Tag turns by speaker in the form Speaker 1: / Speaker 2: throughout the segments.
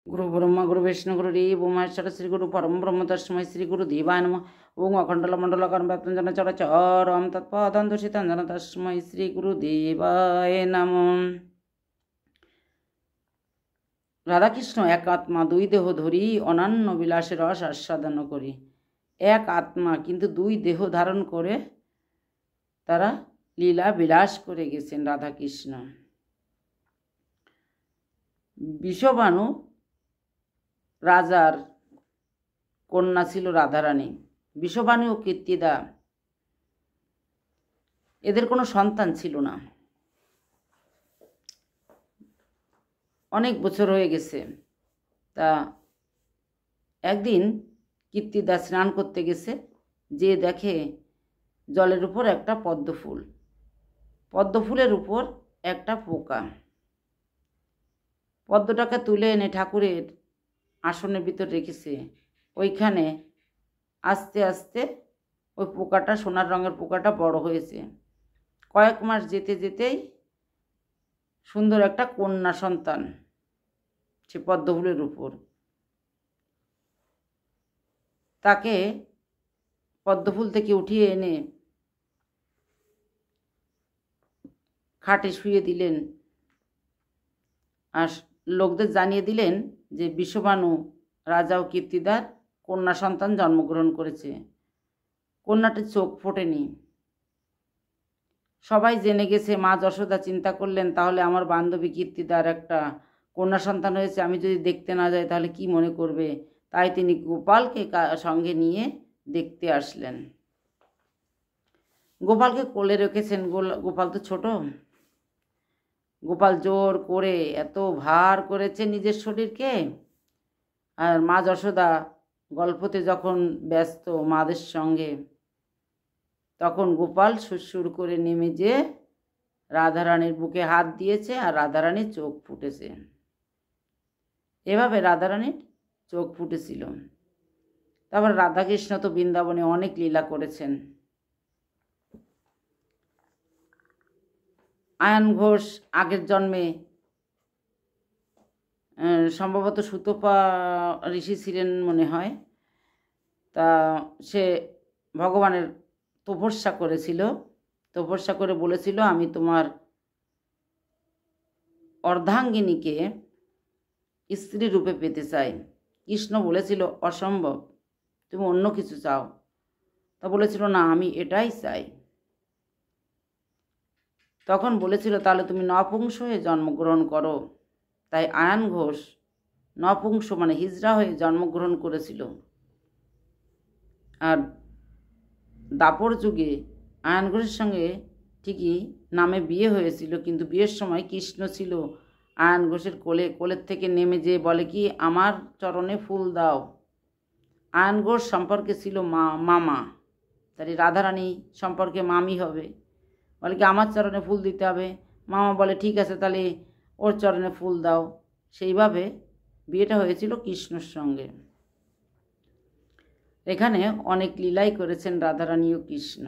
Speaker 1: गुरु ब्रह्मा गुरु विष्णु गुरु देव महेश्वर श्री गुरु परम ब्रह्म तस्मै श्री गुरु देवाय नमः। ओं अखंडल मंडलकर्म व्याप्तं जन चराचरं तत्पदं दूषितं जन तस्मै श्री गुरु देवाय नमः। রাধাকৃষ্ণ এক আত্মা দুই দেহ ধরি অনন্য বিলাসের রস আস্বাদন করি। এক আত্মা কিন্তু দুই দেহ ধারণ করে তারা লীলা বিলাস করে গেছেন রাধাকৃষ্ণ। বিষবাণু রাজার কন্যা ছিল রাধারানী। বিষবাণী ও কীর্তিদা এদের কোনো সন্তান ছিল না, অনেক বছর হয়ে গেছে। তা একদিন কীর্তিদা স্নান করতে গেছে, যে দেখে জলের উপর একটা পদ্মফুল, পদ্মফুলের উপর একটা পোকা। পদ্মটাকে তুলে এনে ঠাকুরের আসনের ভিতর রেখেছে। ওইখানে আস্তে আস্তে ওই পোকাটা, সোনার রঙের পোকাটা বড় হয়েছে। কয়েক মাস যেতে যেতেই সুন্দর একটা কন্যা সন্তান সে পদ্মফুলের উপর। তাকে পদ্মফুল থেকে উঠিয়ে এনে খাটে শুয়ে দিলেন আর লোকদের জানিয়ে দিলেন যে বিষবাণু রাজা ও কীর্তিদার কন্যা সন্তান জন্মগ্রহণ করেছে। কন্যাটির চোখ ফোটেনি। সবাই জেনে গেছে। মা যশোদা চিন্তা করলেন, তাহলে আমার বান্ধবী কীর্তিদার একটা কন্যা সন্তান হয়েছে, আমি যদি দেখতে না যাই তাহলে কি মনে করবে। তাই তিনি গোপালকে সঙ্গে নিয়ে দেখতে আসলেন। গোপালকে কোলে রেখেছেন। গোপাল তো ছোট। গোপাল জোর করে এত ভার করেছে নিজের শরীরকে। আর মা যশোদা গল্পতে যখন ব্যস্ত মাদের সঙ্গে, তখন গোপাল সুরসুর করে নেমে যে রাধারানীর বুকে হাত দিয়েছে আর রাধারানীর চোখ ফুটেছে। এভাবে রাধারানীর চোখ ফুটেছিল। তারপর রাধাকৃষ্ণ তো বৃন্দাবনে অনেক লীলা করেছেন। আয়ন ঘোষ আগের জন্মে সম্ভবত সুতপা ঋষি ছিলেন মনে হয়। তা সে ভগবানের তপস্যা করেছিল। তপস্যা করে বলেছিল, আমি তোমার অর্ধাঙ্গিনীকে স্ত্রী রূপে পেতে চাই। কৃষ্ণ বলেছিল, অসম্ভব, তুমি অন্য কিছু চাও। তা বলেছিল, না, আমি এটাই চাই। তখন বলেছিল, তাহলে তুমি নপুংস হয়ে জন্মগ্রহণ করো। তাই আয়ন ঘোষ নপুংস মানে হিজড়া হয়ে জন্মগ্রহণ করেছিল। আর দাপর যুগে আয়ন ঘোষের সঙ্গে ঠিকই নামে বিয়ে হয়েছিল, কিন্তু বিয়ের সময় কৃষ্ণ ছিল আয়ন ঘোষের কোলে। কোলের থেকে নেমে যেয়ে বলে কি, আমার চরণে ফুল দাও। আয়ন ঘোষ সম্পর্কে ছিল মামা, তাই রাধারানী সম্পর্কে মামি হবে। বলে কি, আমার চরণে ফুল দিতে হবে। মামা বলে, ঠিক আছে, তাহলে ওর চরণে ফুল দাও। সেইভাবে বিয়েটা হয়েছিল কৃষ্ণর সঙ্গে। এখানে অনেক লীলাই করেছেন রাধারানী ও কৃষ্ণ।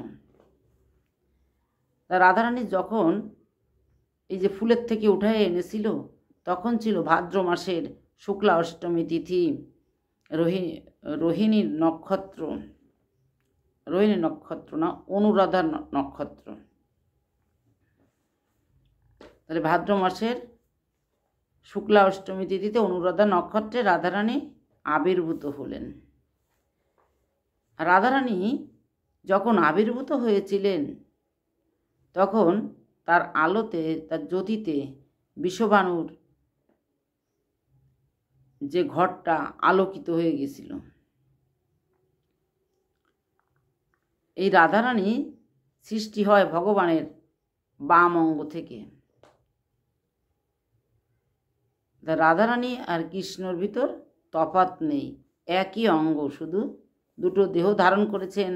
Speaker 1: তা রাধারানী যখন এই যে ফুলের থেকে উঠায় এনেছিল, তখন ছিল ভাদ্র মাসের শুক্লা অষ্টমী তিথি, রোহিণী নক্ষত্র। রোহিণী নক্ষত্র না, অনুরাধা নক্ষত্র। তাহলে ভাদ্র মাসের শুক্লা অষ্টমী তিথিতে অনুরাধা নক্ষত্রে রাধারানী আবির্ভূত হলেন। রাধারানী যখন আবির্ভূত হয়েছিলেন, তখন তার আলোতে, তার জ্যোতিতে বিষবাণুর যে ঘরটা আলোকিত হয়ে গেছিল। এই রাধারানী সৃষ্টি হয় ভগবানের বাম অঙ্গ থেকে। রাধারানী আর কৃষ্ণর ভিতর তফাৎ নেই, একই অঙ্গ, শুধু দুটো দেহ ধারণ করেছেন।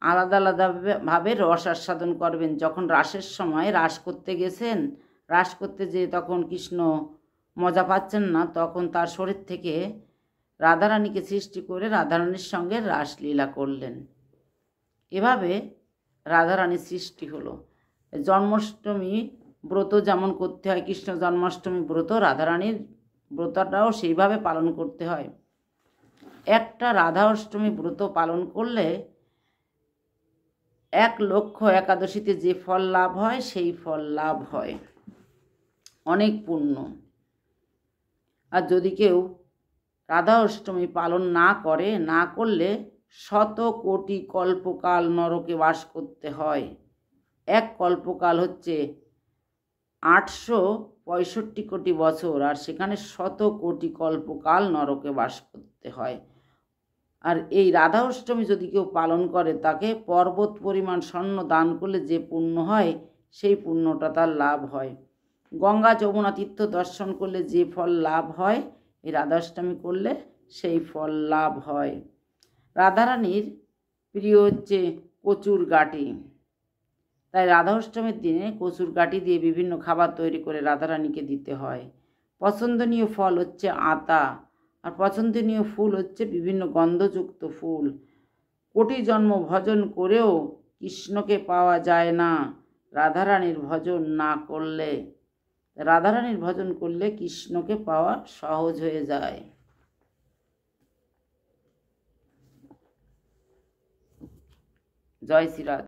Speaker 1: আলাদা আলাদাভাবে রস আস্বাদন করবেন। যখন রাসের সময় রাস করতে গেছেন, রাস করতে যেয়ে তখন কৃষ্ণ মজা পাচ্ছেন না, তখন তার শরীর থেকে রাধারানীকে সৃষ্টি করে রাধারানীর সঙ্গে রাসলীলা করলেন। এভাবে রাধারানীর সৃষ্টি হলো। জন্মাষ্টমী ব্রত যেমন করতে হয়, কৃষ্ণ জন্মাষ্টমী ব্রত রাধারানীর ব্রতটাও সেইভাবে পালন করতে হয়। একটা রাধা অষ্টমী ব্রত পালন করলে 1,00,000 একাদশীতে যে ফল লাভ হয় সেই ফল লাভ হয়, অনেক পুণ্য। আর যদি কেউ রাধা অষ্টমী পালন না করলে 100 কোটি কল্পকাল নরকে বাস করতে হয়। এক কল্পকাল হচ্ছে 865 কোটি বছর, আর সেখানে 100 কোটি কল্পকাল নরকে বাস করতে হয়। আর এই রাধা অষ্টমী যদি কেউ পালন করে তাকে পর্বত পরিমাণ স্বর্ণ দান করলে যে পুণ্য হয় সেই পুণ্যটা তার লাভ হয়। গঙ্গা যমুনা তীর্থ দর্শন করলে যে ফল লাভ হয় এই রাধাষ্টমী করলে সেই ফল লাভ হয়। রাধারানীর প্রিয় হচ্ছে কচুর গাঁটি, তাই রাধা অষ্টমীর দিনে কচুর গাঁটি দিয়ে বিভিন্ন খাবার তৈরি করে রাধারানীকে দিতে হয়। পছন্দনীয় ফল হচ্ছে আতা, আর পছন্দনীয় ফুল হচ্ছে বিভিন্ন গন্ধযুক্ত ফুল। কোটি জন্ম ভজন করেও কৃষ্ণকে পাওয়া যায় না রাধারানীর ভজন না করলে। রাধারানীর ভজন করলে কৃষ্ণকে পাওয়া সহজ হয়ে যায়। জয় শ্রী রাধা।